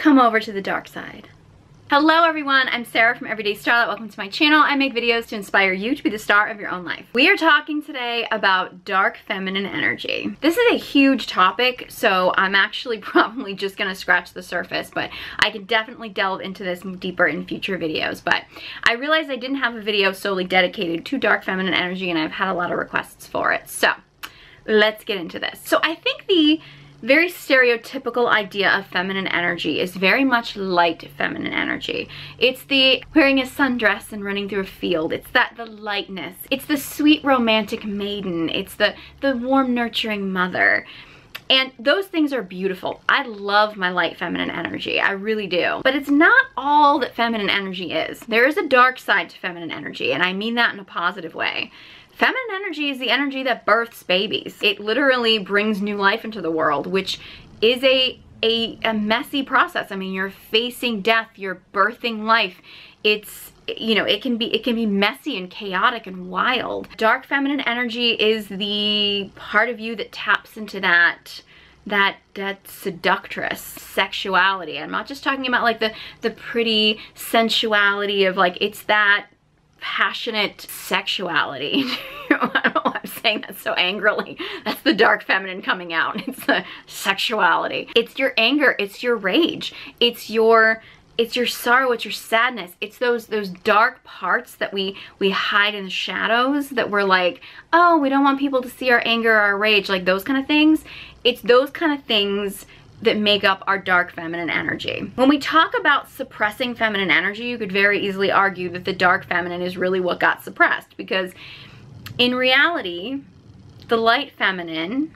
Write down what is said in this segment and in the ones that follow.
come over to the dark side. Hello everyone, I'm Sarah from Everyday Starlet. Welcome to my channel. I make videos to inspire you to be the star of your own life. We are talking today about dark feminine energy. This is a huge topic, so I'm actually probably just gonna scratch the surface, but I can definitely delve into this deeper in future videos. But I realized I didn't have a video solely dedicated to dark feminine energy, and I've had a lot of requests for it. So let's get into this. So I think the very stereotypical idea of feminine energy is very much light feminine energy. It's the wearing a sundress and running through a field. It's the lightness. It's the sweet romantic maiden. It's the warm nurturing mother. And those things are beautiful. I love my light feminine energy. I really do. But it's not all that feminine energy is. There is a dark side to feminine energy, and I mean that in a positive way. Feminine energy is the energy that births babies. It literally brings new life into the world, which is a messy process. I mean, you're facing death, you're birthing life. It's, you know, it can be messy and chaotic and wild. Dark feminine energy is the part of you that taps into that seductress sexuality. I'm not just talking about like the pretty sensuality of like, it's that passionate sexuality. I don't know why I'm saying that so angrily. That's the dark feminine coming out. It's the sexuality. It's your anger, it's your rage, it's your sorrow, it's your sadness. It's those dark parts that we hide in the shadows, that we're like, oh, we don't want people to see our anger or our rage, like those kind of things. It's those kind of things that make up our dark feminine energy. When we talk about suppressing feminine energy, you could very easily argue that the dark feminine is really what got suppressed, because in reality, the light feminine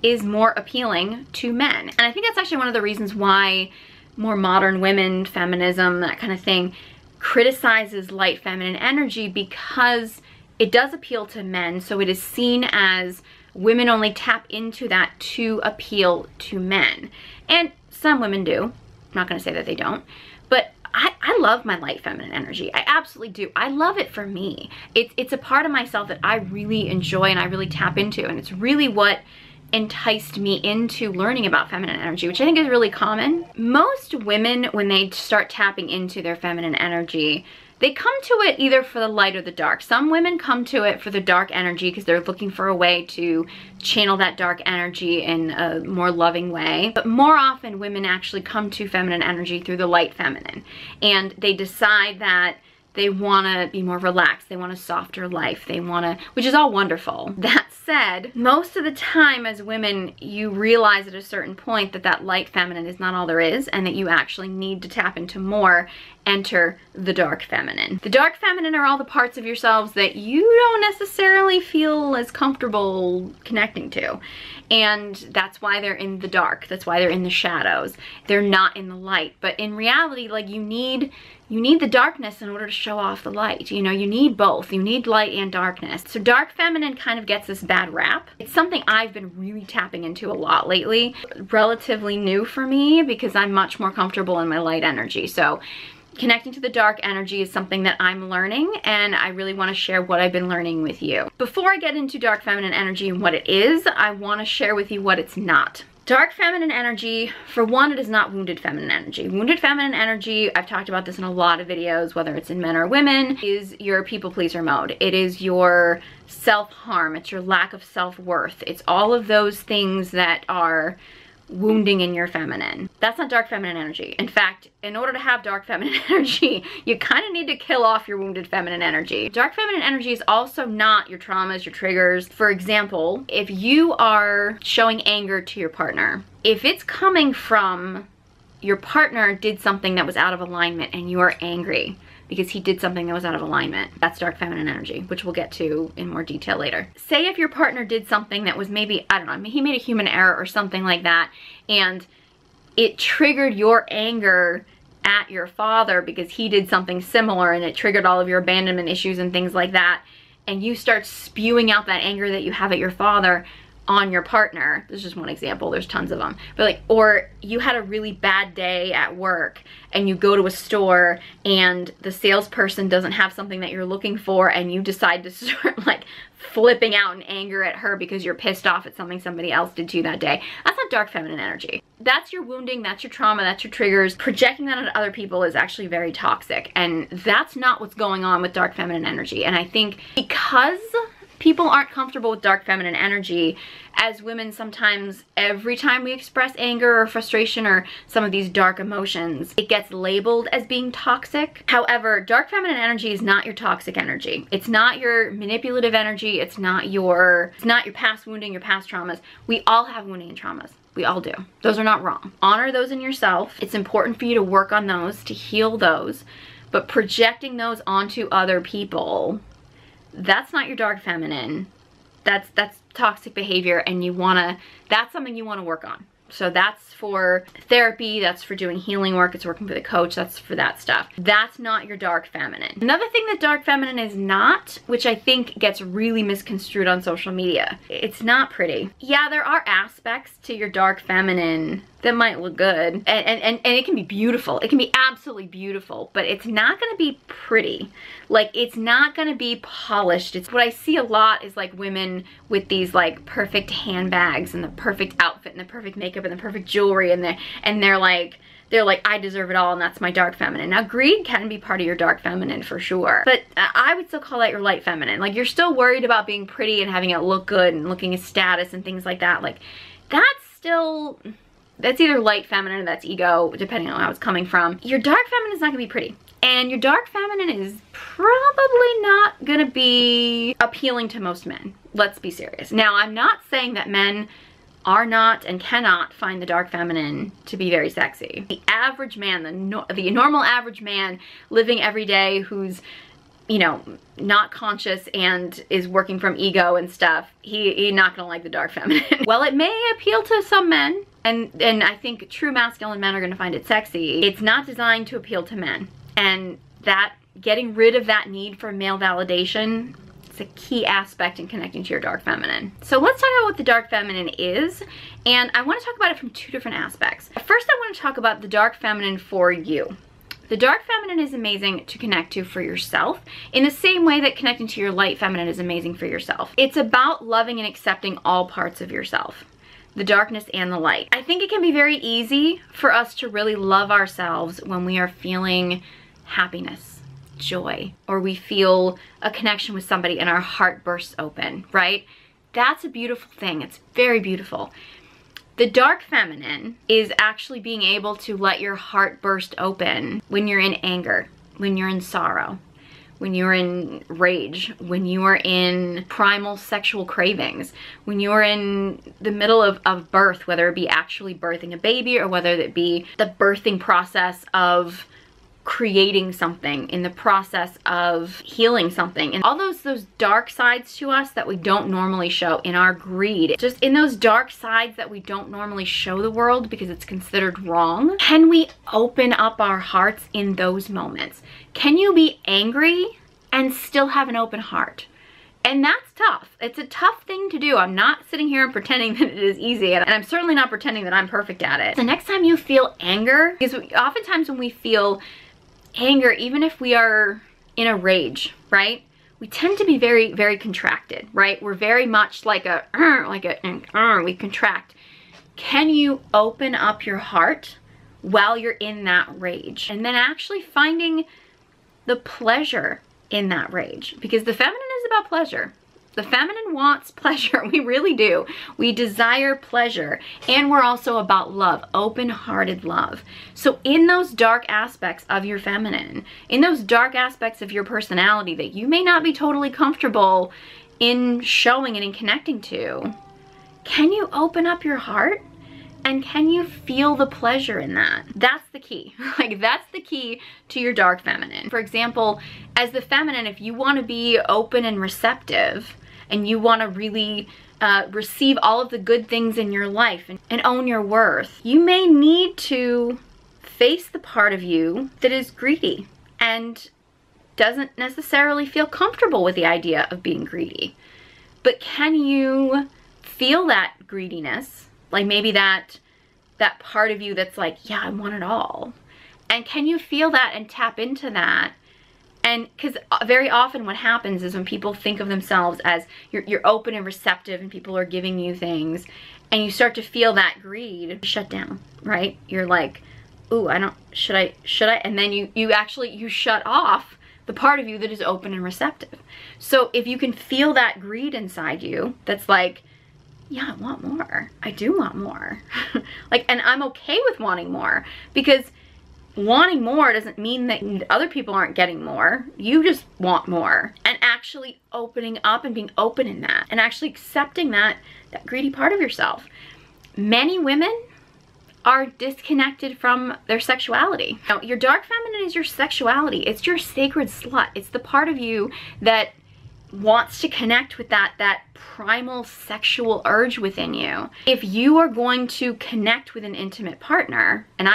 is more appealing to men. And I think that's actually one of the reasons why more modern women, feminism, that kind of thing, criticizes light feminine energy, because it does appeal to men, so it is seen as women only tap into that to appeal to men. And some women do. I'm not gonna say that they don't. But I love my light feminine energy. I absolutely do. I love it for me. It's a part of myself that I really enjoy and I really tap into. And it's really what enticed me into learning about feminine energy, which I think is really common. Most women, when they start tapping into their feminine energy, they come to it either for the light or the dark. Some women come to it for the dark energy because they're looking for a way to channel that dark energy in a more loving way. But more often, women actually come to feminine energy through the light feminine. And they decide that they want to be more relaxed. They want a softer life. They want to, which is all wonderful. That said, most of the time as women, you realize at a certain point that that light feminine is not all there is, and that you actually need to tap into more, enter the dark feminine. The dark feminine are all the parts of yourselves that you don't necessarily feel as comfortable connecting to. And that's why they're in the dark. That's why they're in the shadows. They're not in the light. But in reality, like, you need the darkness in order to show off the light. You know, you need both. You need light and darkness. So dark feminine kind of gets this bad rap. It's something I've been really tapping into a lot lately. Relatively new for me because I'm much more comfortable in my light energy. So connecting to the dark energy is something that I'm learning, and I really want to share what I've been learning with you. Before I get into dark feminine energy and what it is, I want to share with you what it's not. Dark feminine energy, for one, it is not wounded feminine energy. Wounded feminine energy, I've talked about this in a lot of videos, whether it's in men or women, is your people pleaser mode. It is your self-harm. It's your lack of self-worth. It's all of those things that are wounding in your feminine. That's not dark feminine energy. In fact, in order to have dark feminine energy, you kind of need to kill off your wounded feminine energy. Dark feminine energy is also not your traumas, your triggers. For example, if you are showing anger to your partner, if it's coming from your partner did something that was out of alignment and you are angry because he did something that was out of alignment, that's dark feminine energy, which we'll get to in more detail later. Say if your partner did something that was maybe, I don't know, he made a human error or something like that, and it triggered your anger at your father because he did something similar, and it triggered all of your abandonment issues and things like that, and you start spewing out that anger that you have at your father. on your partner. This is just one example, there's tons of them. But like, or you had a really bad day at work and you go to a store and the salesperson doesn't have something that you're looking for and you decide to start like flipping out in anger at her because you're pissed off at something somebody else did to you that day. That's not dark feminine energy. That's your wounding, that's your trauma, that's your triggers. Projecting that onto other people is actually very toxic, and that's not what's going on with dark feminine energy. And I think because people aren't comfortable with dark feminine energy, as women, sometimes every time we express anger or frustration or some of these dark emotions, it gets labeled as being toxic. However, dark feminine energy is not your toxic energy. It's not your manipulative energy. It's not your past wounding, your past traumas. We all have wounding and traumas. We all do. Those are not wrong. Honor those in yourself. It's important for you to work on those, to heal those, but projecting those onto other people, that's not your dark feminine. That's toxic behavior, and that's something you wanna work on. So that's for therapy, that's for doing healing work, it's working for the coach, that's for that stuff. That's not your dark feminine. Another thing that dark feminine is not, which I think gets really misconstrued on social media, it's not pretty. Yeah, there are aspects to your dark feminine that might look good, and it can be beautiful. It can be absolutely beautiful, but it's not gonna be pretty. Like, it's not gonna be polished. It's what I see a lot is like women with these like perfect handbags and the perfect outfit and the perfect makeup and the perfect jewelry, and they're like, I deserve it all, and that's my dark feminine. Now, greed can be part of your dark feminine for sure, but I would still call that your light feminine. Like, you're still worried about being pretty and having it look good and looking as status and things like that. Like, that's either light feminine or that's ego, depending on how it's coming from. Your dark feminine is not gonna be pretty. And your dark feminine is probably not gonna be appealing to most men. Let's be serious. Now, I'm not saying that men are not and cannot find the dark feminine to be very sexy. The average man, the normal average man living every day who's, you know, not conscious and is working from ego and stuff, he's not gonna like the dark feminine. Well, it may appeal to some men, and I think true masculine men are gonna find it sexy. It's not designed to appeal to men. And that, getting rid of that need for male validation, it's a key aspect in connecting to your dark feminine. So let's talk about what the dark feminine is, and I want to talk about it from two different aspects. First, I want to talk about the dark feminine for you. The dark feminine is amazing to connect to for yourself in the same way that connecting to your light feminine is amazing for yourself. It's about loving and accepting all parts of yourself, the darkness and the light. I think it can be very easy for us to really love ourselves when we are feeling happiness, joy, or we feel a connection with somebody and our heart bursts open, right? That's a beautiful thing. It's very beautiful. The dark feminine is actually being able to let your heart burst open when you're in anger, when you're in sorrow, when you're in rage, when you are in primal sexual cravings, when you're in the middle of birth, whether it be actually birthing a baby or whether it be the birthing process of creating something, in the process of healing something, and all those dark sides to us that we don't normally show, in our greed, just in those dark sides that we don't normally show the world because it's considered wrong. Can we open up our hearts in those moments? Can you be angry and still have an open heart? And that's tough. It's a tough thing to do. I'm not sitting here and pretending that it is easy, and I'm certainly not pretending that I'm perfect at it. The next time you feel anger, because oftentimes when we feel anger, even if we are in a rage, right? We tend to be very, very contracted, right? We're very much like we contract. Can you open up your heart while you're in that rage? And then actually finding the pleasure in that rage, because the feminine is about pleasure. The feminine wants pleasure. We really do. We desire pleasure. And we're also about love, open-hearted love. So in those dark aspects of your feminine, in those dark aspects of your personality that you may not be totally comfortable in showing and in connecting to, can you open up your heart? And can you feel the pleasure in that? That's the key. Like, that's the key to your dark feminine. For example, as the feminine, if you want to be open and receptive, and you want to really receive all of the good things in your life and own your worth, you may need to face the part of you that is greedy and doesn't necessarily feel comfortable with the idea of being greedy. But can you feel that greediness, like maybe that part of you that's like, yeah, I want it all. And can you feel that and tap into that? And because very often what happens is when people think of themselves as you're open and receptive and people are giving you things, and you start to feel that greed, shut down, right? You're like, ooh, should I? And then you shut off the part of you that is open and receptive. So if you can feel that greed inside you, that's like, yeah, I want more. I do want more. Like, and I'm okay with wanting more, because wanting more doesn't mean that other people aren't getting more. You just want more. And actually opening up and being open in that, and actually accepting that greedy part of yourself. Many women are disconnected from their sexuality. Now, your dark feminine is your sexuality. It's your sacred slut. It's the part of you that wants to connect with that primal sexual urge within you. If you are going to connect with an intimate partner, and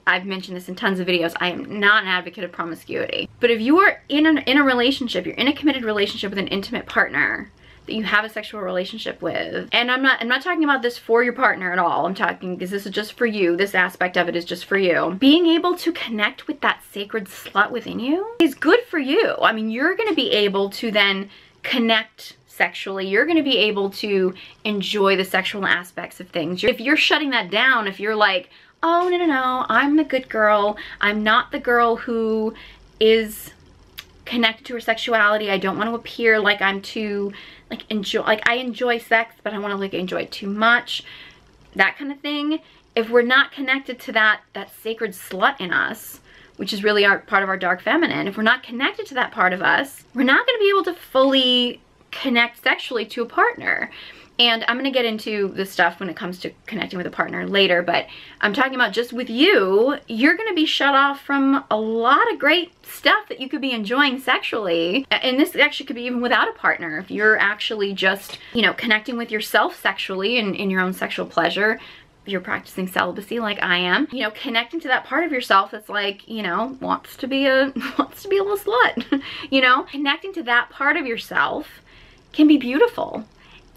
I've mentioned this in tons of videos, I am not an advocate of promiscuity. But if you are in a relationship, you're in a committed relationship with an intimate partner that you have a sexual relationship with, and I'm not talking about this for your partner at all. I'm talking because this is just for you. This aspect of it is just for you. Being able to connect with that sacred slut within you is good for you. I mean, you're going to be able to then connect sexually. You're going to be able to enjoy the sexual aspects of things. If you're shutting that down, if you're like, oh, no, I'm the good girl, I'm not the girl who is connected to her sexuality, I don't want to appear like I'm too, like, I enjoy sex, but I want to, like, enjoy it too much, that kind of thing. If we're not connected to that sacred slut in us, which is really part of our dark feminine, if we're not connected to that part of us, we're not going to be able to fully connect sexually to a partner. And I'm going to get into this stuff when it comes to connecting with a partner later, but I'm talking about just with you, you're going to be shut off from a lot of great stuff that you could be enjoying sexually. And this actually could be even without a partner. If you're actually just, you know, connecting with yourself sexually and in your own sexual pleasure, if you're practicing celibacy like I am, you know, connecting to that part of yourself that's like, you know, wants to be a little slut, you know, connecting to that part of yourself can be beautiful.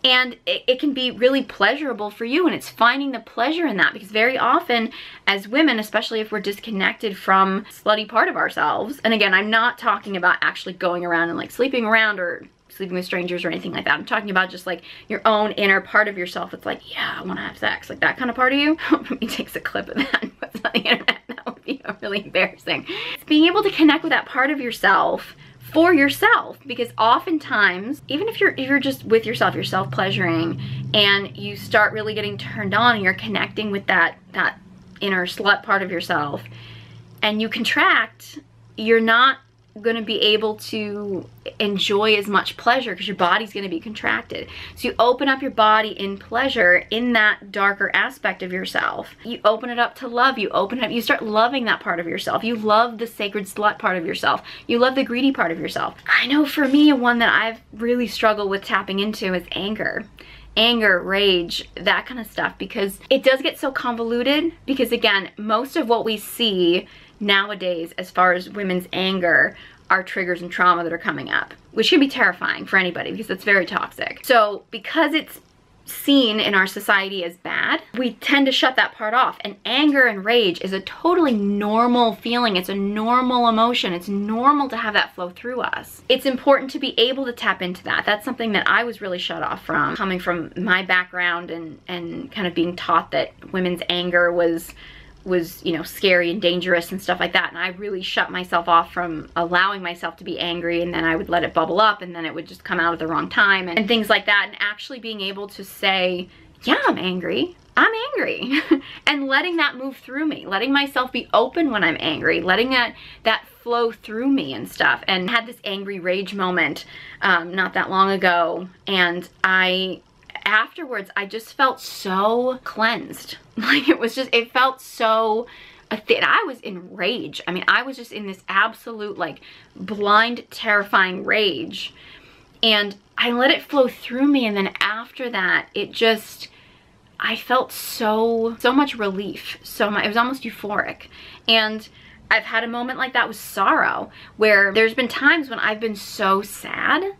And it can be really pleasurable for you, and it's finding the pleasure in that, because very often as women, especially if we're disconnected from slutty part of ourselves, and again, I'm not talking about actually going around and like sleeping around or sleeping with strangers or anything like that. I'm talking about just like your own inner part of yourself. It's like, yeah, I want to have sex, like that kind of part of you. He takes a clip of that and puts it on the internet. That would be really embarrassing. It's being able to connect with that part of yourself for yourself, because oftentimes, even if you're just with yourself, you're self-pleasuring, and you start really getting turned on and you're connecting with that inner slut part of yourself, and you contract, you're not going to be able to enjoy as much pleasure because your body's going to be contracted. So you open up your body in pleasure in that darker aspect of yourself. You open it up to love. You open it up. You start loving that part of yourself. You love the sacred slut part of yourself. You love the greedy part of yourself. I know for me, one that I've really struggled with tapping into is anger. Anger, rage, that kind of stuff, because it does get so convoluted, because again, most of what we see nowadays as far as women's anger are triggers and trauma that are coming up, which can be terrifying for anybody because it's very toxic. So because it's seen in our society as bad, we tend to shut that part off. And anger and rage is a totally normal feeling. It's a normal emotion. It's normal to have that flow through us. It's important to be able to tap into that. That's something that I was really shut off from, coming from my background and kind of being taught that women's anger was, you know, scary and dangerous and stuff like that. And I really shut myself off from allowing myself to be angry, and then I would let it bubble up, and then it would just come out at the wrong time and things like that. And actually being able to say, yeah, I'm angry, and letting that move through me, letting myself be open when I'm angry, letting that flow through me and stuff. And I had this angry rage moment not that long ago, and afterwards, I just felt so cleansed. Like it felt so, I was in rage. I mean, I was just in this absolute, like, blind, terrifying rage. And I let it flow through me, and then after that, I felt so much relief. It was almost euphoric. And I've had a moment like that with sorrow, where there's been times when I've been so sad,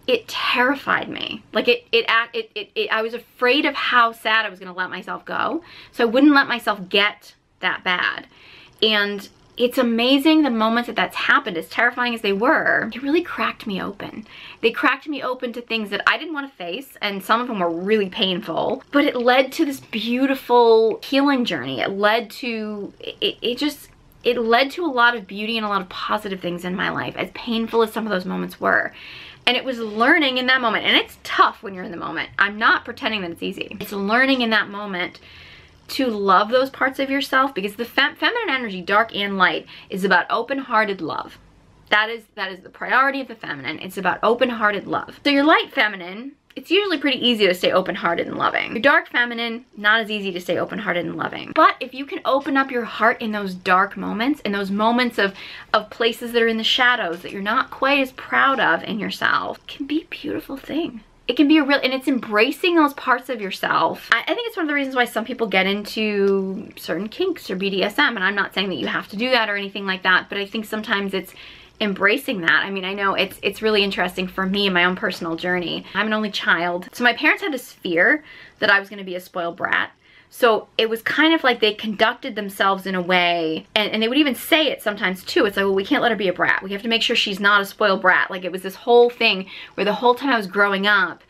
it terrified me. Like I was afraid of how sad I was gonna let myself go. So I wouldn't let myself get that bad. And it's amazing the moments that that's happened, as terrifying as they were, it really cracked me open. They cracked me open to things that I didn't want to face, and some of them were really painful, but it led to this beautiful healing journey. It led to, it led to a lot of beauty and a lot of positive things in my life, as painful as some of those moments were. And it was learning in that moment, and it's tough when you're in the moment. I'm not pretending that it's easy. It's learning in that moment to love those parts of yourself, because the feminine energy, dark and light, is about open-hearted love. That is the priority of the feminine. It's about open-hearted love. So your light feminine, it's usually pretty easy to stay open-hearted and loving. Your dark feminine, not as easy to stay open-hearted and loving. But if you can open up your heart in those dark moments, in those moments of places that are in the shadows that you're not quite as proud of in yourself, it can be a beautiful thing. It can be a real, and it's embracing those parts of yourself. I think it's one of the reasons why some people get into certain kinks or BDSM, and I'm not saying that you have to do that or anything like that, but I think sometimes it's embracing that. I mean, I know it's really interesting for me in my own personal journey. I'm an only child. So my parents had this fear that I was gonna be a spoiled brat. So it was kind of like they conducted themselves in a way, and they would even say it sometimes too. It's like, well, we can't let her be a brat. We have to make sure she's not a spoiled brat. Like, it was this whole thing where the whole time I was growing up,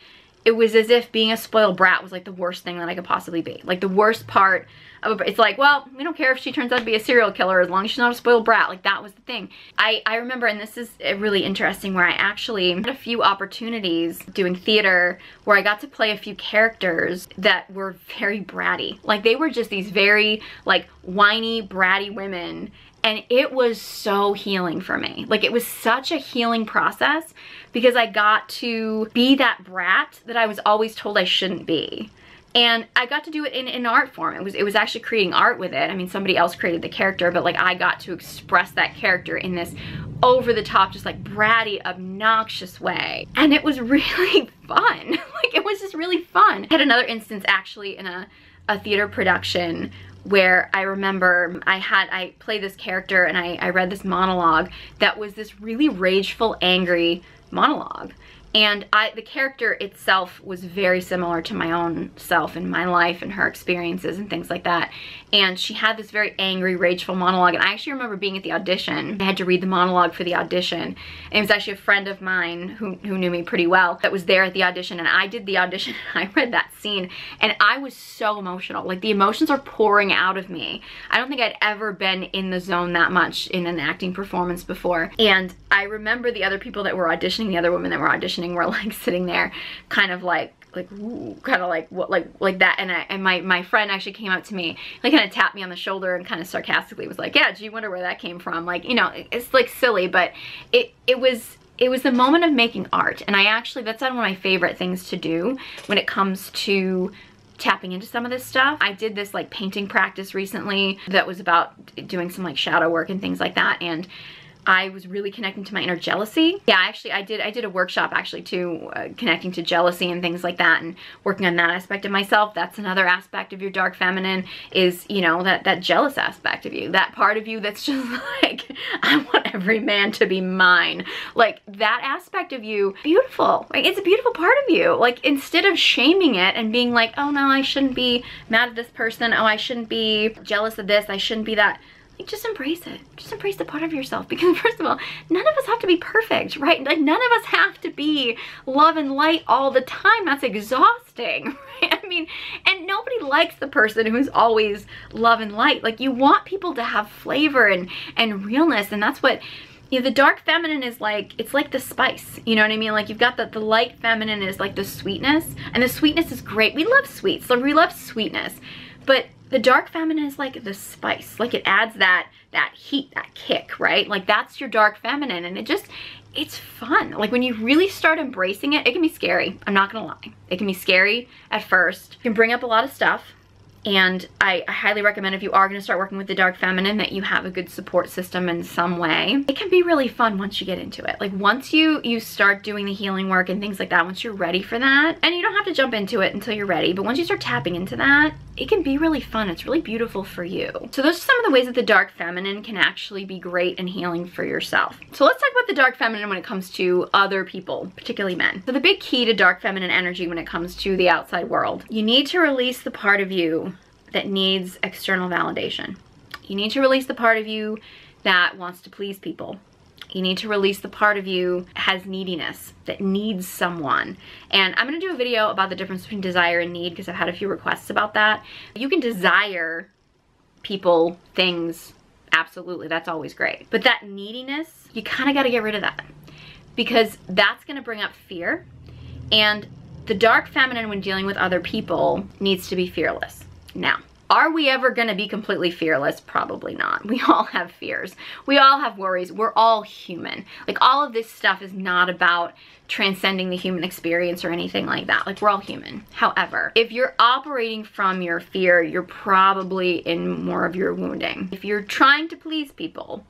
it was as if being a spoiled brat was like the worst thing that I could possibly be. Like the worst part of it's like, well, we don't care if she turns out to be a serial killer as long as she's not a spoiled brat. Like, that was the thing. I remember, and this is really interesting, where I actually had a few opportunities doing theater where I got to play a few characters that were very bratty. Like, they were just these very like whiny, bratty women. And it was so healing for me. Like, it was such a healing process because I got to be that brat that I was always told I shouldn't be. And I got to do it in art form. It was actually creating art with it. I mean, somebody else created the character, but like I got to express that character in this over the top, just like bratty, obnoxious way. And it was really fun. Like, it was just really fun. I had another instance actually in a theater production where I remember I played this character, and I read this monologue that was this really rageful, angry monologue. And the character itself was very similar to my own self in my life and her experiences and things like that. And she had this very angry, rageful monologue. And I actually remember being at the audition. I had to read the monologue for the audition. And it was actually a friend of mine who knew me pretty well that was there at the audition. And I did the audition, and I read that scene. And I was so emotional. Like, the emotions are pouring out of me. I don't think I'd ever been in the zone that much in an acting performance before. And I remember the other people that were auditioning, the other women that were auditioning, were like sitting there kind of like ooh, kind of like what, like that. And my friend actually came up to me, like kind of tapped me on the shoulder and kind of sarcastically was like, yeah, do you wonder where that came from? Like, you know, it's like silly, but it was the moment of making art. And that's one of my favorite things to do when it comes to tapping into some of this stuff. I did this like painting practice recently that was about doing some like shadow work and things like that, and I was really connecting to my inner jealousy. Yeah, actually, I did a workshop actually too, connecting to jealousy and things like that, and working on that aspect of myself. That's another aspect of your dark feminine, is, you know, that jealous aspect of you, that part of you that's just like, I want every man to be mine. Like, that aspect of you, beautiful. Like, it's a beautiful part of you. Like, instead of shaming it and being like, oh no, I shouldn't be mad at this person. Oh, I shouldn't be jealous of this. I shouldn't be that. Like, just embrace it. Just embrace the part of yourself, because first of all, none of us have to be perfect, right? Like, none of us have to be love and light all the time. That's exhausting, right? I mean, and nobody likes the person who's always love and light. Like, you want people to have flavor and realness, and that's what, you know, the dark feminine is like, it's like the spice, you know what I mean? Like, you've got the light feminine is like the sweetness, and the sweetness is great. We love sweets, so we love sweetness, but the dark feminine is like the spice. Like, it adds that heat, that kick, right? Like, that's your dark feminine, and it's fun. Like, when you really start embracing it, it can be scary. I'm not gonna lie. It can be scary at first. It can bring up a lot of stuff, and I highly recommend, if you are gonna start working with the dark feminine, that you have a good support system in some way. It can be really fun once you get into it. Like, once you start doing the healing work and things like that, once you're ready for that, and you don't have to jump into it until you're ready, but once you start tapping into that, it can be really fun. It's really beautiful for you. So those are some of the ways that the dark feminine can actually be great and healing for yourself. So let's talk about the dark feminine when it comes to other people, particularly men. So the big key to dark feminine energy when it comes to the outside world, you need to release the part of you that needs external validation. You need to release the part of you that wants to please people. You need to release the part of you that has neediness, that needs someone. And I'm gonna do a video about the difference between desire and need because I've had a few requests about that. You can desire people, things, absolutely, that's always great. But that neediness, you kind of got to get rid of that because that's gonna bring up fear. And the dark feminine when dealing with other people needs to be fearless. Now, are we ever gonna be completely fearless? Probably not. We all have fears. We all have worries. We're all human. Like, all of this stuff is not about transcending the human experience or anything like that. Like, we're all human. However, if you're operating from your fear, you're probably in more of your wounding. If you're trying to please people,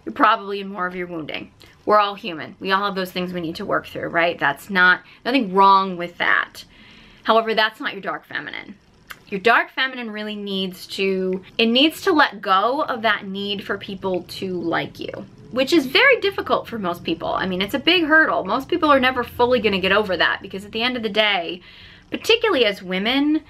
you're probably in more of your wounding. We're all human. We all have those things we need to work through, right? That's nothing wrong with that. However, that's not your dark feminine. Your dark feminine really needs to let go of that need for people to like you, which is very difficult for most people. I mean, it's a big hurdle. Most people are never fully gonna get over that because at the end of the day, particularly as women,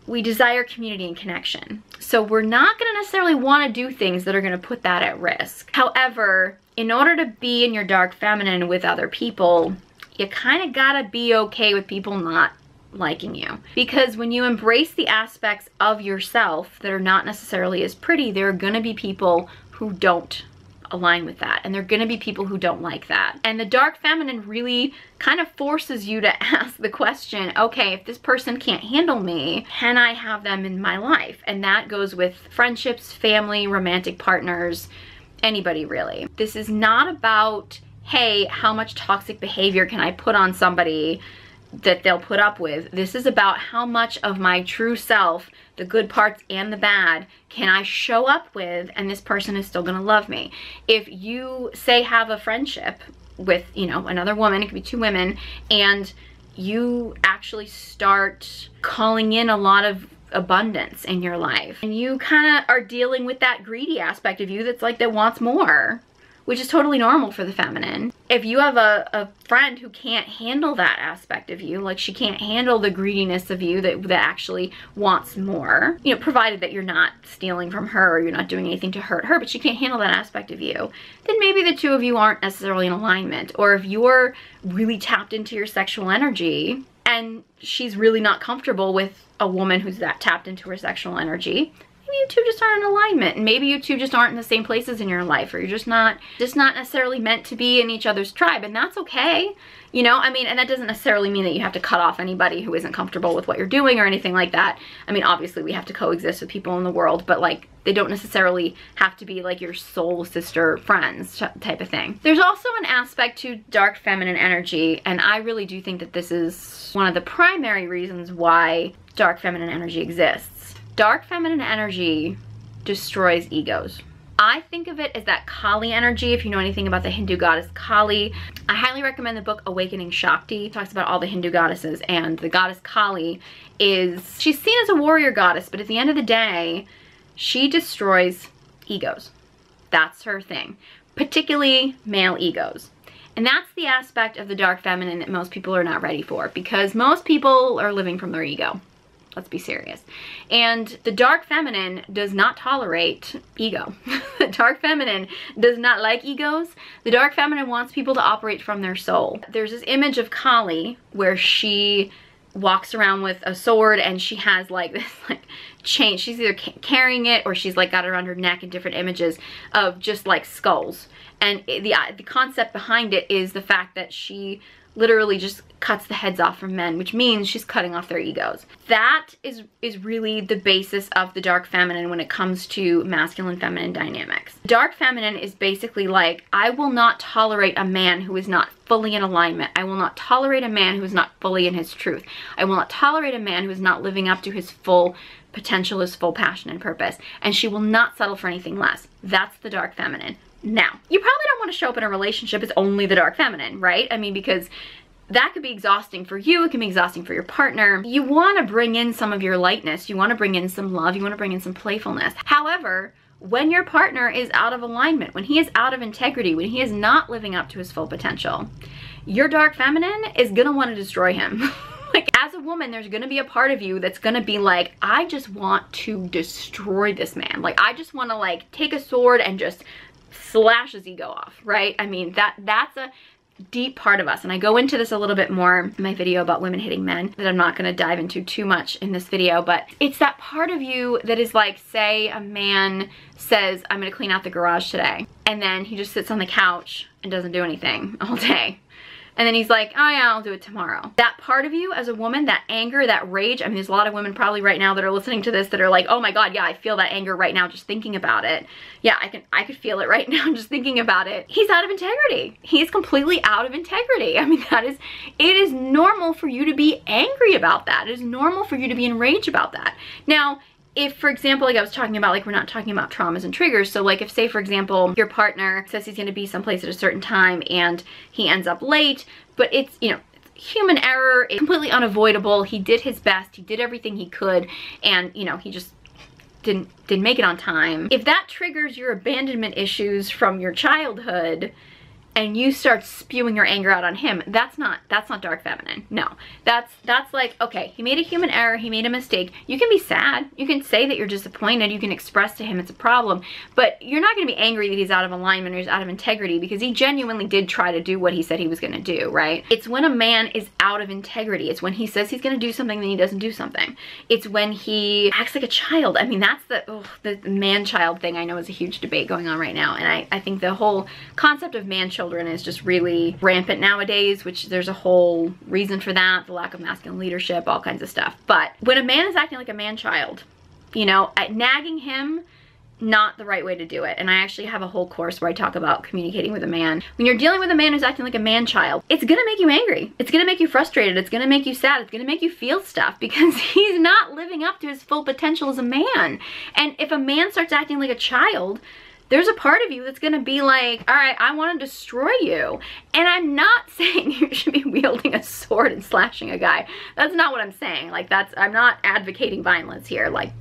we desire community and connection. So we're not gonna necessarily wanna do things that are gonna put that at risk. However, in order to be in your dark feminine with other people, you kind of gotta be okay with people not liking you. Because when you embrace the aspects of yourself that are not necessarily as pretty, there are gonna be people who don't align with that. And there are gonna be people who don't like that. And the dark feminine really kind of forces you to ask the question, okay, if this person can't handle me, can I have them in my life? And that goes with friendships, family, romantic partners, anybody really. This is not about, hey, how much toxic behavior can I put on somebody that they'll put up with. This is about how much of my true self, the good parts and the bad, can I show up with and this person is still gonna love me. If you say have a friendship with, you know, another woman, it could be two women, and you actually start calling in a lot of abundance in your life and you kind of are dealing with that greedy aspect of you that's like that wants more, which is totally normal for the feminine. If you have a friend who can't handle that aspect of you, like she can't handle the greediness of you that actually wants more, you know, provided that you're not stealing from her or you're not doing anything to hurt her, but she can't handle that aspect of you, then maybe the two of you aren't necessarily in alignment. Or if you're really tapped into your sexual energy and she's really not comfortable with a woman who's that tapped into her sexual energy, you two just aren't in alignment, and maybe you two just aren't in the same places in your life, or you're just not necessarily meant to be in each other's tribe, and that's okay. You know, I mean, and that doesn't necessarily mean that you have to cut off anybody who isn't comfortable with what you're doing or anything like that. I mean, obviously we have to coexist with people in the world, but like, they don't necessarily have to be like your soul sister friends type of thing. There's also an aspect to dark feminine energy, and I really do think that this is one of the primary reasons why dark feminine energy exists. Dark feminine energy destroys egos. I think of it as that Kali energy. If you know anything about the Hindu goddess Kali, I highly recommend the book Awakening Shakti. It talks about all the Hindu goddesses, and the goddess Kali she's seen as a warrior goddess, but at the end of the day, she destroys egos. That's her thing, particularly male egos. And that's the aspect of the dark feminine that most people are not ready for, because most people are living from their ego. Let's be serious. And the dark feminine does not tolerate ego. The dark feminine does not like egos. The dark feminine wants people to operate from their soul. There's this image of Kali where she walks around with a sword and she has like this like chain. She's either carrying it or she's like got it around her neck in different images of just like skulls. And the concept behind it is the fact that she literally just cuts the heads off from men, which means she's cutting off their egos. That is really the basis of the dark feminine when it comes to masculine feminine dynamics. Dark feminine is basically like, I will not tolerate a man who is not fully in alignment. I will not tolerate a man who is not fully in his truth. I will not tolerate a man who is not living up to his full potential, his full passion and purpose. And she will not settle for anything less. That's the dark feminine. Now, you probably don't want to show up in a relationship as only the dark feminine, right? I mean, because that could be exhausting for you. It can be exhausting for your partner. You want to bring in some of your lightness. You want to bring in some love. You want to bring in some playfulness. However, when your partner is out of alignment, when he is out of integrity, when he is not living up to his full potential, your dark feminine is gonna want to destroy him. Like, as a woman, there's gonna be a part of you that's gonna be like, I just want to destroy this man. Like, I just want to like take a sword and just slash his ego off, right? I mean, that's a deep part of us, and I go into this a little bit more in my video about women hitting men that I'm not going to dive into too much in this video, but it's that part of you that is like, say a man says, I'm going to clean out the garage today, and then he just sits on the couch and doesn't do anything all day. And then he's like, oh yeah, I'll do it tomorrow. That part of you as a woman, that anger, that rage, I mean, there's a lot of women probably right now that are listening to this that are like, oh my God, yeah, I feel that anger right now just thinking about it. Yeah, I could feel it right now just thinking about it. He's out of integrity. He's completely out of integrity. I mean, it is normal for you to be angry about that. It is normal for you to be enraged about that. Now, if, for example, like I was talking about, like we're not talking about traumas and triggers. So like if, say, for example, your partner says he's going to be someplace at a certain time and he ends up late, but it's, you know, it's human error, it's completely unavoidable. He did his best. He did everything he could. And, you know, he just didn't make it on time. If that triggers your abandonment issues from your childhood, and you start spewing your anger out on him, that's not dark feminine. No, that's like, okay, he made a human error, he made a mistake. You can be sad, you can say that you're disappointed, you can express to him it's a problem, but you're not gonna be angry that he's out of alignment or he's out of integrity, because he genuinely did try to do what he said he was gonna do, right? It's when a man is out of integrity. It's when he says he's gonna do something, then he doesn't do something. It's when he acts like a child. I mean, that's the man-child thing I know is a huge debate going on right now, and I think the whole concept of man-children is just really rampant nowadays, which there's a whole reason for that, the lack of masculine leadership, all kinds of stuff. But when a man is acting like a man-child, you know, nagging him, not the right way to do it. And I actually have a whole course where I talk about communicating with a man. When you're dealing with a man who's acting like a man-child, it's gonna make you angry. It's gonna make you frustrated. It's gonna make you sad. It's gonna make you feel stuff because he's not living up to his full potential as a man. And if a man starts acting like a child, there's a part of you that's gonna be like, all right, I wanna destroy you. And I'm not saying you should be wielding a sword and slashing a guy. That's not what I'm saying. Like, I'm not advocating violence here. Like,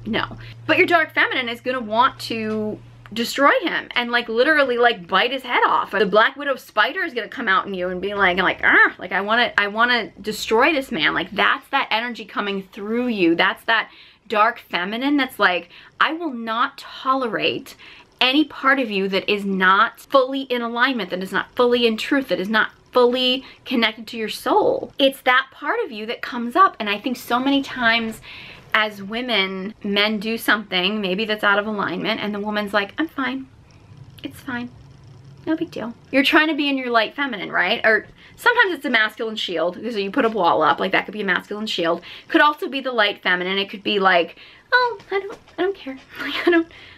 no. But your dark feminine is gonna want to destroy him and like literally like bite his head off. The Black Widow spider is gonna come out in you and be like I wanna destroy this man. Like, that's that energy coming through you. That's that dark feminine that's like, I will not tolerate any part of you that is not fully in alignment, that is not fully in truth, that is not fully connected to your soul. It's that part of you that comes up. And I think so many times as women, men do something maybe that's out of alignment and the woman's like, I'm fine, it's fine, no big deal. You're trying to be in your light feminine, right? Or sometimes it's a masculine shield, so you put a wall up, like that could be a masculine shield. Could also be the light feminine. It could be like, oh, I don't care. Like,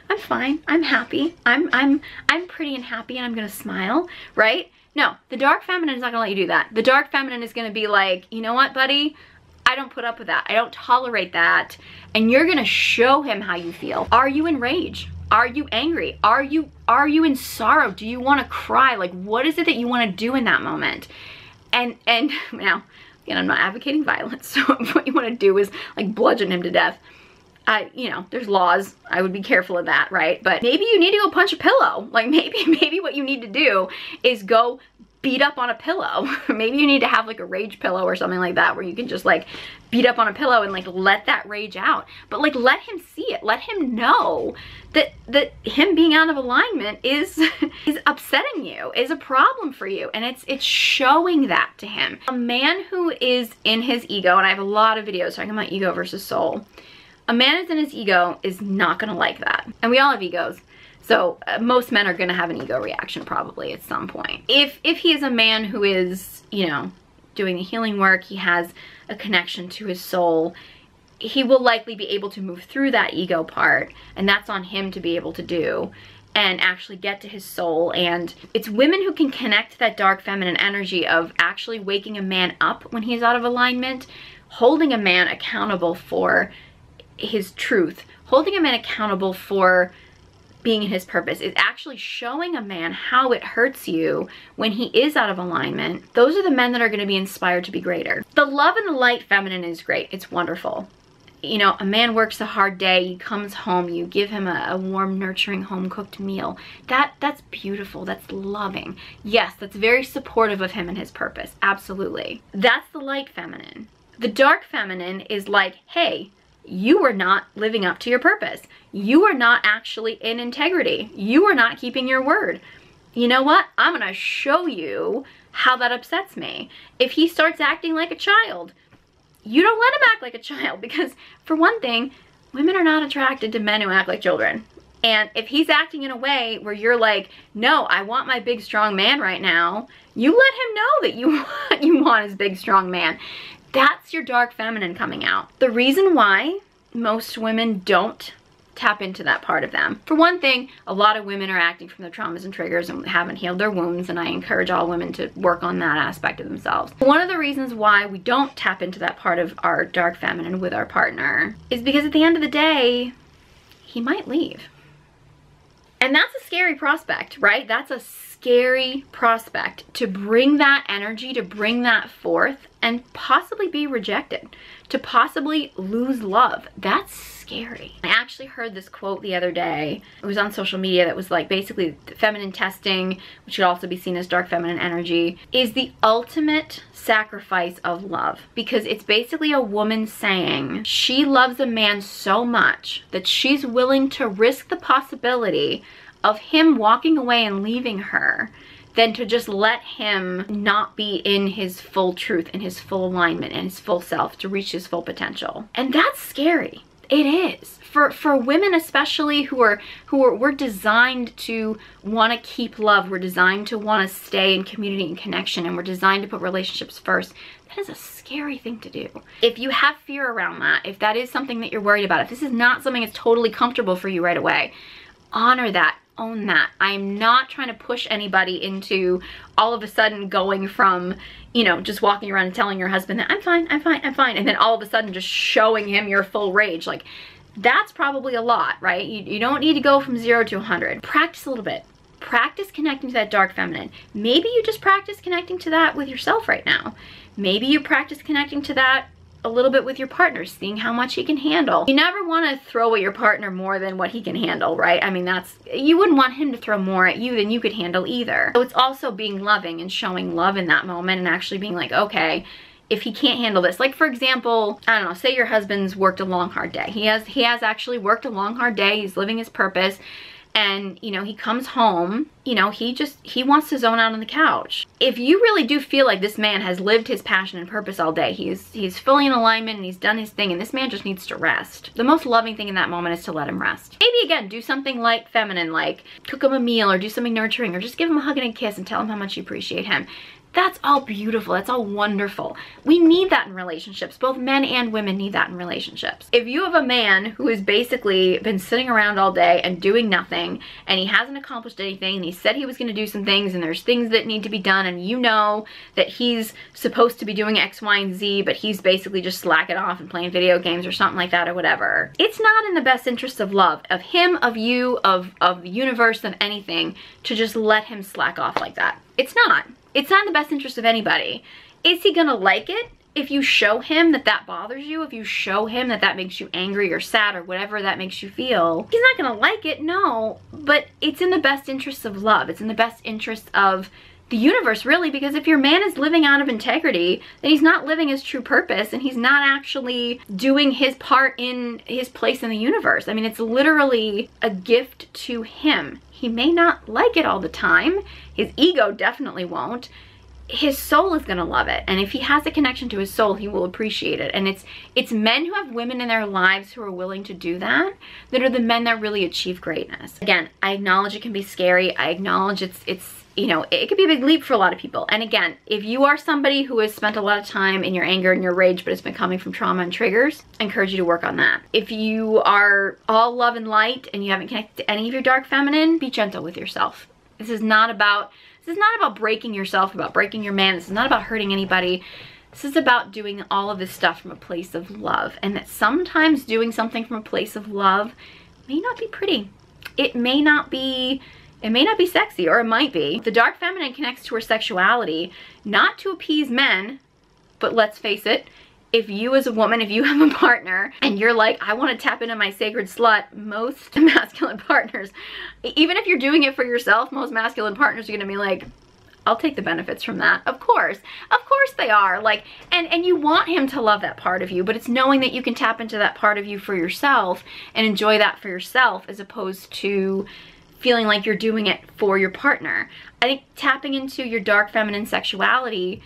I'm fine. I'm happy. I'm pretty and happy and I'm gonna smile, right? No, the dark feminine is not gonna let you do that. The dark feminine is gonna be like, you know what, buddy? I don't put up with that. I don't tolerate that. And you're gonna show him how you feel. Are you in rage? Are you angry? Are you in sorrow? Do you want to cry? Like, what is it that you want to do in that moment? And now, again, I'm not advocating violence. So what you want to do is like bludgeon him to death. You know, there's laws. I would be careful of that, right? But maybe you need to go punch a pillow. Like maybe what you need to do is go beat up on a pillow. Maybe you need to have like a rage pillow or something like that where you can just like beat up on a pillow and like let that rage out. But like let him see it. Let him know that him being out of alignment is upsetting you, is a problem for you. And it's showing that to him. A man who is in his ego, and I have a lot of videos talking about ego versus soul. A man who's in his ego is not gonna like that. And we all have egos. So most men are gonna have an ego reaction probably at some point. If he is a man who is, you know, doing the healing work, he has a connection to his soul, he will likely be able to move through that ego part, and that's on him to be able to do, and actually get to his soul. And it's women who can connect that dark feminine energy of actually waking a man up when he's out of alignment, holding a man accountable for his truth, holding a man accountable for being in his purpose, is actually showing a man how it hurts you when he is out of alignment, those are the men that are going to be inspired to be greater. The love and the light feminine is great. It's wonderful. You know, a man works a hard day, he comes home, you give him a warm, nurturing, home-cooked meal. That's beautiful, that's loving. Yes, that's very supportive of him and his purpose, absolutely. That's the light feminine. The dark feminine is like, hey, you are not living up to your purpose. You are not actually in integrity. You are not keeping your word. You know what? I'm gonna show you how that upsets me. If he starts acting like a child, you don't let him act like a child, because for one thing, women are not attracted to men who act like children. And if he's acting in a way where you're like, no, I want my big strong man right now, you let him know that you want his big strong man. That's your dark feminine coming out. The reason why most women don't tap into that part of them, for one thing, a lot of women are acting from their traumas and triggers and haven't healed their wounds, and I encourage all women to work on that aspect of themselves. One of the reasons why we don't tap into that part of our dark feminine with our partner is because at the end of the day, he might leave. And that's a scary prospect, right? That's a scary prospect, to bring that energy, to bring that forth and possibly be rejected, to possibly lose love. That's scary. I actually heard this quote the other day. It was on social media that was like, basically, feminine testing, which could also be seen as dark feminine energy, is the ultimate sacrifice of love. Because it's basically a woman saying she loves a man so much that she's willing to risk the possibility of him walking away and leaving her than to just let him not be in his full truth and his full alignment and his full self to reach his full potential. And that's scary. It is. For women especially we're designed to want to keep love, we're designed to want to stay in community and connection, and we're designed to put relationships first. That is a scary thing to do. If you have fear around that, if that is something that you're worried about, if this is not something that's totally comfortable for you right away, honor that. Own that. I'm not trying to push anybody into all of a sudden going from, you know, just walking around and telling your husband that I'm fine, I'm fine, I'm fine, and then all of a sudden just showing him your full rage. Like, that's probably a lot, right? You don't need to go from 0 to 100. Practice a little bit. Practice connecting to that dark feminine. Maybe you just practice connecting to that with yourself right now. Maybe you practice connecting to that a little bit with your partner, seeing how much he can handle. You never want to throw at your partner more than what he can handle, right? I mean, you wouldn't want him to throw more at you than you could handle either. So it's also being loving and showing love in that moment, and actually being like, okay, if he can't handle this, like for example, I don't know, say your husband's worked a long hard day. He has actually worked a long hard day. He's living his purpose. And, you know, he comes home, you know, he wants to zone out on the couch. If you really do feel like this man has lived his passion and purpose all day, he's fully in alignment and he's done his thing, and this man just needs to rest, the most loving thing in that moment is to let him rest. Maybe again, do something light feminine, like cook him a meal or do something nurturing, or just give him a hug and a kiss and tell him how much you appreciate him. That's all beautiful. That's all wonderful. We need that in relationships. Both men and women need that in relationships. If you have a man who has basically been sitting around all day and doing nothing, and he hasn't accomplished anything, and he said he was going to do some things, and there's things that need to be done, and you know that he's supposed to be doing X, Y, and Z, but he's basically just slacking off and playing video games or something like that or whatever. It's not in the best interest of love, of him, of you, of the universe, of anything, to just let him slack off like that. It's not. It's not in the best interest of anybody. Is he gonna like it if you show him that that bothers you? If you show him that that makes you angry or sad or whatever that makes you feel? He's not gonna like it, no. But it's in the best interest of love. It's in the best interest of the universe, really, because if your man is living out of integrity, then he's not living his true purpose, and he's not actually doing his part in his place in the universe. I mean, it's literally a gift to him. He may not like it all the time. His ego definitely won't. His soul is gonna love it, and if he has a connection to his soul, he will appreciate it. And it's men who have women in their lives who are willing to do that are the men that really achieve greatness. Again, I acknowledge it can be scary. I acknowledge it's you know, it could be a big leap for a lot of people. And again, if you are somebody who has spent a lot of time in your anger and your rage, but it's been coming from trauma and triggers, I encourage you to work on that. If you are all love and light and you haven't connected to any of your dark feminine, be gentle with yourself. This is not about breaking yourself, about breaking your man. This is not about hurting anybody. This is about doing all of this stuff from a place of love. And that sometimes doing something from a place of love may not be pretty. it may not be sexy, or it might be. The dark feminine connects to her sexuality, not to appease men, but let's face it, if you as a woman, if you have a partner and you're like, I want to tap into my sacred slut, most masculine partners, even if you're doing it for yourself, most masculine partners are going to be like, I'll take the benefits from that. Of course they are. Like, and you want him to love that part of you, but it's knowing that you can tap into that part of you for yourself and enjoy that for yourself, as opposed to feeling like you're doing it for your partner. I think tapping into your dark feminine sexuality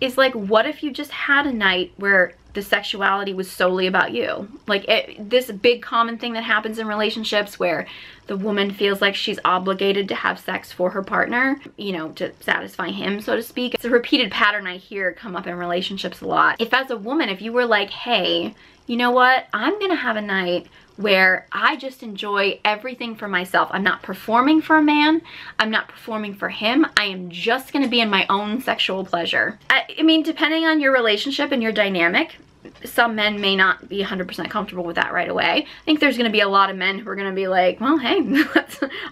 is like, what if you just had a night where the sexuality was solely about you? Like, this big common thing that happens in relationships where the woman feels like she's obligated to have sex for her partner, you know, to satisfy him, so to speak. It's a repeated pattern I hear come up in relationships a lot. If as a woman, if you were like, hey, you know what, I'm gonna have a night where I just enjoy everything for myself. I'm not performing for a man. I'm not performing for him. I am just gonna be in my own sexual pleasure. I mean, depending on your relationship and your dynamic, some men may not be 100% comfortable with that right away. I think there's gonna be a lot of men who are gonna be like, well, hey,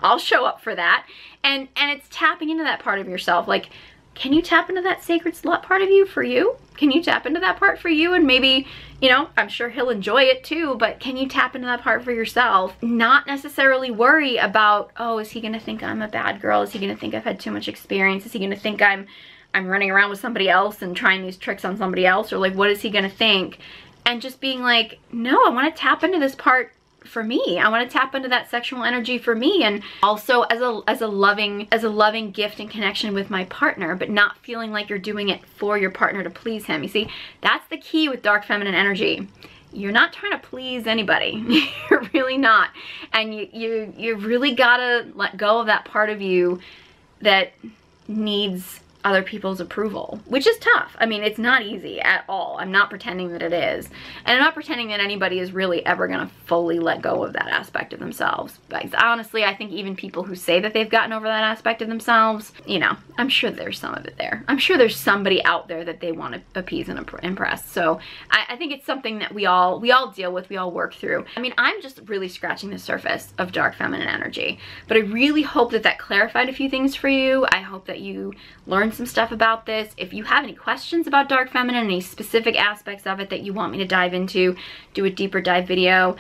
I'll show up for that. And it's tapping into that part of yourself. Like, can you tap into that sacred slut part of you for you? Can you tap into that part for you? And maybe, you know, I'm sure he'll enjoy it too, but can you tap into that part for yourself? Not necessarily worry about, oh, is he gonna think I'm a bad girl? Is he gonna think I've had too much experience? Is he gonna think I'm running around with somebody else and trying these tricks on somebody else? Or like, what is he gonna think? And just being like, no, I wanna tap into this part for me. I want to tap into that sexual energy for me, and also as a loving gift and connection with my partner, but not feeling like you're doing it for your partner to please him. You see, that's the key with dark feminine energy. You're not trying to please anybody. You're really not. And you really gotta let go of that part of you that needs other people's approval, which is tough. I mean, it's not easy at all. I'm not pretending that it is. And I'm not pretending that anybody is really ever gonna fully let go of that aspect of themselves. But honestly, I think even people who say that they've gotten over that aspect of themselves, you know, I'm sure there's some of it there. I'm sure there's somebody out there that they want to appease and impress. So I think it's something that we all deal with, we all work through. I mean, I'm just really scratching the surface of dark feminine energy, but I really hope that clarified a few things for you. I hope that you learned some stuff about this. If you have any questions about dark feminine, any specific aspects of it that you want me to dive into, do a deeper dive video,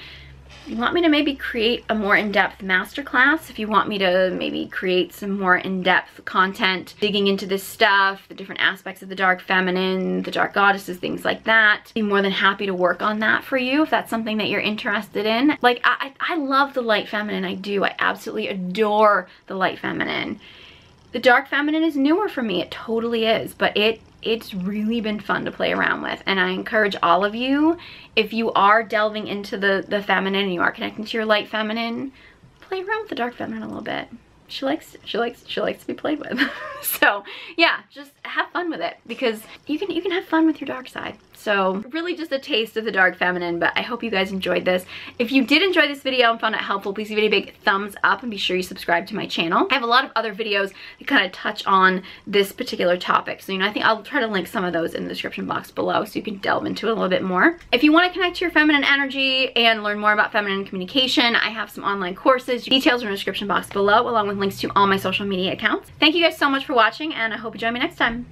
you want me to maybe create a more in-depth masterclass, if you want me to maybe create some more in-depth content digging into this stuff, the different aspects of the dark feminine, the dark goddesses, things like that, be more than happy to work on that for you if that's something that you're interested in. Like, I love the light feminine. I do. I absolutely adore the light feminine. The dark feminine is newer for me. It totally is, but it's really been fun to play around with. And I encourage all of you, if you are delving into the feminine and you are connecting to your light feminine, play around with the dark feminine a little bit. She likes to be played with. So yeah, just have fun with it, because you can have fun with your dark side. So really just a taste of the dark feminine, but I hope you guys enjoyed this. If you did enjoy this video and found it helpful, please give it a big thumbs up and be sure you subscribe to my channel. I have a lot of other videos that kind of touch on this particular topic. So, you know, I think I'll try to link some of those in the description box below so you can delve into it a little bit more. If you want to connect to your feminine energy and learn more about feminine communication, I have some online courses. Details are in the description box below, along with links to all my social media accounts. Thank you guys so much for watching, and I hope you join me next time.